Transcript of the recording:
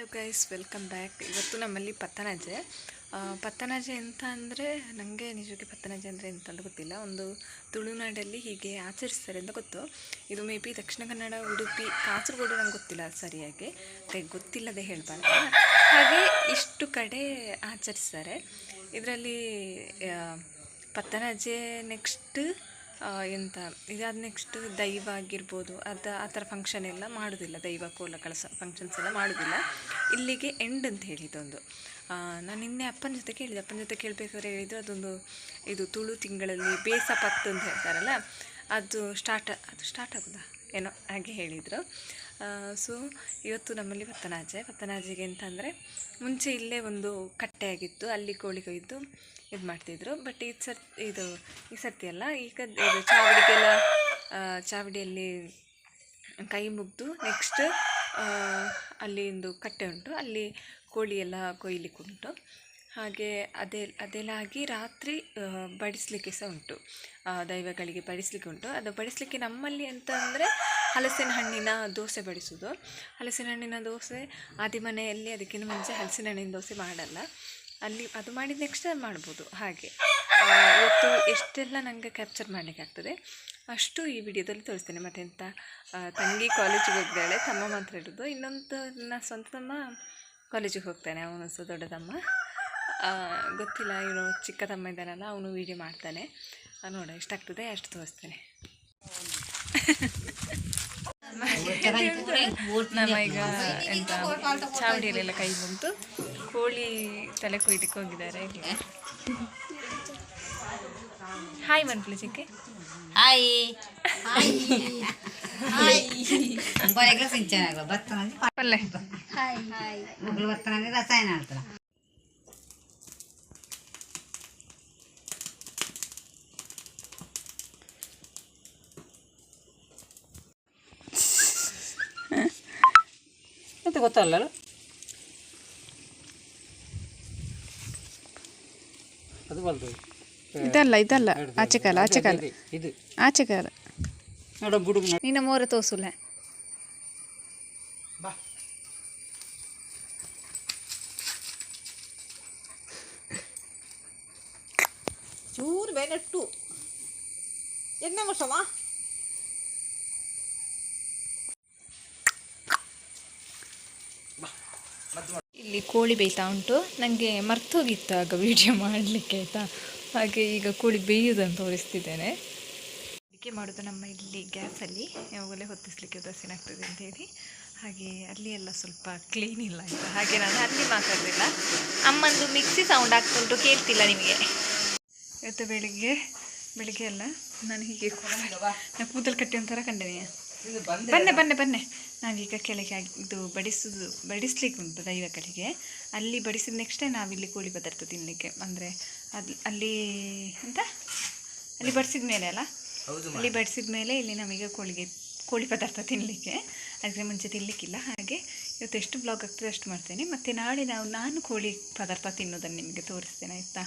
Hello guys, welcome back. ಇವತ್ತು ನಮ್ಮಲ್ಲಿ ಪತ್ತನಾಜೆ ಎಂತ ಅಂದರೆ ನನಗೆ ನಿಜವಾಗಿ ಪತ್ತನಾಜೆ ಅಂದರೆ ಎಂತ ಅಂತ ಗೊತ್ತಿಲ್ಲ. ಒಂದು ತುಳುನಾಡಲ್ಲಿ ಹೀಗೆ ಆಚರಿಸ್ತಾರೆ ಅಂತ ಗೊತ್ತು. ಇದು ಮೇ ಬಿ ದಕ್ಷಿಣ ಕನ್ನಡ, ಉಡುಪಿ, ಕಾಸರಗೋಡು ನಂಗೆ ಗೊತ್ತಿಲ್ಲ ಸರಿಯಾಗಿ, ಗೊತ್ತಿಲ್ಲದೆ ಹೇಳ್ಬಾರ್ದು. ಹಾಗೆ ಇಷ್ಟು ಕಡೆ ಆಚರಿಸ್ತಾರೆ. ಇದರಲ್ಲಿ ಪತ್ತನಾಜೆ ನೆಕ್ಸ್ಟ್ ಎಂತ ಇದಾದ ನೆಕ್ಸ್ಟ್ ದೈವ ಆಗಿರ್ಬೋದು, ಆ ಥರ ಫಂಕ್ಷನ್ ಎಲ್ಲ ಮಾಡೋದಿಲ್ಲ. ದೈವ ಕೋಲ ಕಳಸ ಫಂಕ್ಷನ್ಸ್ ಎಲ್ಲ ಮಾಡೋದಿಲ್ಲ. ಇಲ್ಲಿಗೆ ಎಂಡ್ ಅಂತ ಹೇಳಿದ್ದೊಂದು. ನಾನು ನಿನ್ನೆ ಅಪ್ಪನ ಜೊತೆ ಕೇಳಬೇಕಾದ್ರೆ ಹೇಳಿದ್ರು, ಅದೊಂದು ಇದು ತುಳು ತಿಂಗಳಲ್ಲಿ ಬೇಸಪತ್ತು ಅಂತ ಹೇಳ್ತಾರಲ್ಲ, ಅದು ಸ್ಟಾರ್ಟ್ ಆಗೋದಾ ಏನೋ ಹಾಗೆ ಹೇಳಿದರು. ಸೊ ಇವತ್ತು ನಮ್ಮಲ್ಲಿ ಪತ್ತನಾಜೆಗೆ ಅಂತಂದರೆ ಮುಂಚೆ ಇಲ್ಲೇ ಒಂದು ಕಟ್ಟೆ ಆಗಿತ್ತು, ಅಲ್ಲಿ ಕೋಳಿ ಕೊಯ್ದು ಇದು ಮಾಡ್ತಿದ್ರು. ಬಟ್ ಈ ಸರ್ತಿ ಅಲ್ಲ, ಈಗ ಇದು ಚಾವಡಿಯಲ್ಲಿ ಕೈ ಮುಗಿದು ನೆಕ್ಸ್ಟ್ ಅಲ್ಲಿ ಒಂದು ಕಟ್ಟೆ ಉಂಟು, ಅಲ್ಲಿ ಕೋಳಿ ಎಲ್ಲ ಕೊಯ್ಲಿಕ್ಕೆ ಉಂಟು. ಹಾಗೆ ಅದೆಲ್ಲ ಆಗಿ ರಾತ್ರಿ ಬಡಿಸಲಿಕ್ಕೆ ಸಹ ಉಂಟು, ದೈವಗಳಿಗೆ ಬಡಿಸಲಿಕ್ಕೆ ಉಂಟು. ಅದು ಬಡಿಸಲಿಕ್ಕೆ ನಮ್ಮಲ್ಲಿ ಅಂತ ಅಂದರೆ ಹಲಸಿನ ಹಣ್ಣಿನ ದೋಸೆ ಬಡಿಸೋದು. ಹಲಸಿನ ಹಣ್ಣಿನ ದೋಸೆ ಆದಿಮನೆಯಲ್ಲಿ ಅದಕ್ಕಿಂತ ಮುಂಚೆ ಹಲಸಿನ ಹಣ್ಣಿನ ದೋಸೆ ಮಾಡಲ್ಲ, ಅಲ್ಲಿ ಅದು ಮಾಡಿದ ನೆಕ್ಸ್ಟ್ ಮಾಡ್ಬೋದು. ಹಾಗೆ ಇವತ್ತು ಎಷ್ಟೆಲ್ಲ ನನಗೆ ಕ್ಯಾಪ್ಚರ್ ಮಾಡಲಿಕ್ಕೆ ಆಗ್ತದೆ ಅಷ್ಟು ಈ ವಿಡಿಯೋದಲ್ಲಿ ತೋರಿಸ್ತೇನೆ. ಮತ್ತು ಎಂತ ತಂಗಿ ಕಾಲೇಜಿಗೆ ಹೋಗಿದ್ದಾಳೆ, ತಮ್ಮ ಮಾತ್ರ ಇರೋದು. ಇನ್ನೊಂದು ನನ್ನ ಸ್ವಂತ ತಮ್ಮ ಕಾಲೇಜಿಗೆ ಹೋಗ್ತಾನೆ, ಅವನು ಸಹ ದೊಡ್ಡ ತಮ್ಮ. ಗೊತ್ತಿಲ್ಲ, ಇವನು ಚಿಕ್ಕ ತಮ್ಮ ಇದ್ದಾನಲ್ಲ, ಅವನು ವೀಡಿಯೋ ಮಾಡ್ತಾನೆ. ನೋಡ ಎಷ್ಟಾಗ್ತದೆ ಅಷ್ಟು ತೋರಿಸ್ತೇನೆ. ನಮ್ಮ ಈಗ ಎಂತ ಚಾವಡಿಯಲ್ಲೆಲ್ಲ ಕೈ ಬಂತು, ಕೋಳಿ ತಲೆ ಕೊಯ್ದಕ್ಕೆ ಹೋಗಿದ್ದಾರೆ. ಹಾಯ್ ಮನ್ಪುಲಿ ಚಿಕ್ಕೆ, ಹಾಯ್ ಪಲ್ಲೆ ರಸಾಯನ ಆಡ್ತಾರ. ಅಂತ ಗೊತ್ತಲ್ಲ, ಇದಲ್ಲ ಆಚೆ ಕಾಲ ನಿನ್ನ ಮೋರ ತೋಸುಲೆ. ಚೂರು ಬೇನೆಟ್ಟು ಎಣ್ಣೆ ಮುಸವಾ. ಇಲ್ಲಿ ಕೋಳಿ ಬೇಯ್ತಾ ಉಂಟು. ನನಗೆ ಮರ್ತೋಗಿತ್ತು ಆಗ ವಿಡಿಯೋ ಮಾಡಲಿಕ್ಕೆ, ಆಯಿತಾ. ಹಾಗೆ ಈಗ ಕೋಳಿ ಬೇಯೋದನ್ನು ತೋರಿಸ್ತಿದ್ದೇನೆ. ಅಡುಗೆ ಮಾಡೋದು ನಮ್ಮ ಇಲ್ಲಿ ಗ್ಯಾಸಲ್ಲಿ, ಒಲೆ ಹೊತ್ತಿಸ್ಲಿಕ್ಕೆ ಉದಾಸೀನ ಆಗ್ತದೆ ಅಂತೇಳಿ. ಹಾಗೆ ಅಲ್ಲಿ ಎಲ್ಲ ಸ್ವಲ್ಪ ಕ್ಲೀನ್ ಇಲ್ಲ ಆಯಿತಾ, ಹಾಗೆ ನಾನು ಅಲ್ಲಿ ಮಾತಾಡಲಿಲ್ಲ. ಅಮ್ಮಂದು ಮಿಕ್ಸಿ ಸೌಂಡ್ ಆಗ್ತುಂಟು, ಕೇಳ್ತಿಲ್ಲ ನಿಮಗೆ. ಇವತ್ತು ಬೆಳಿಗ್ಗೆ ಎಲ್ಲ ನಾನು ಹೀಗೆ ನಾನು ಕೂದಲು ಕಟ್ಟಿ ಒಂಥರ ಕಂಡೇನೆಯ. ಬನ್ನೆ ನಾವೀಗ ಕೆಳಗೆ ಇದು ಬಡಿಸ್ಲಿಕ್ಕೆ ಉಂಟು ದೈವಗಳಿಗೆ. ಅಲ್ಲಿ ಬಡಿಸಿದ ನೆಕ್ಸ್ಟೇ ನಾವಿಲ್ಲಿ ಕೋಳಿ ಪದಾರ್ಥ ತಿನ್ನಲಿಕ್ಕೆ, ಅಂದರೆ ಅಲ್ಲಿ ಬಡಿಸಿದ ಮೇಲೆ ಅಲ್ಲ, ಅಲ್ಲಿ ಬಡಿಸಿದ ಮೇಲೆ ಇಲ್ಲಿ ನಮಗೆ ಕೋಳಿ ಪದಾರ್ಥ ತಿನ್ನಲಿಕ್ಕೆ. ಅದಕ್ಕೆ ಮುಂಚೆ ತಿನ್ನಲಿಕ್ಕಿಲ್ಲ. ಹಾಗೆ ಇವತ್ತು ಎಷ್ಟು ಬ್ಲಾಗ್ ಆಗ್ತದೆ ಅಷ್ಟು ಮಾಡ್ತೇನೆ. ಮತ್ತು ನಾಳೆ ನಾನು ಕೋಳಿ ಪದಾರ್ಥ ತಿನ್ನೋದನ್ನು ನಿಮಗೆ ತೋರಿಸ್ತೇನೆ, ಆಯಿತಾ.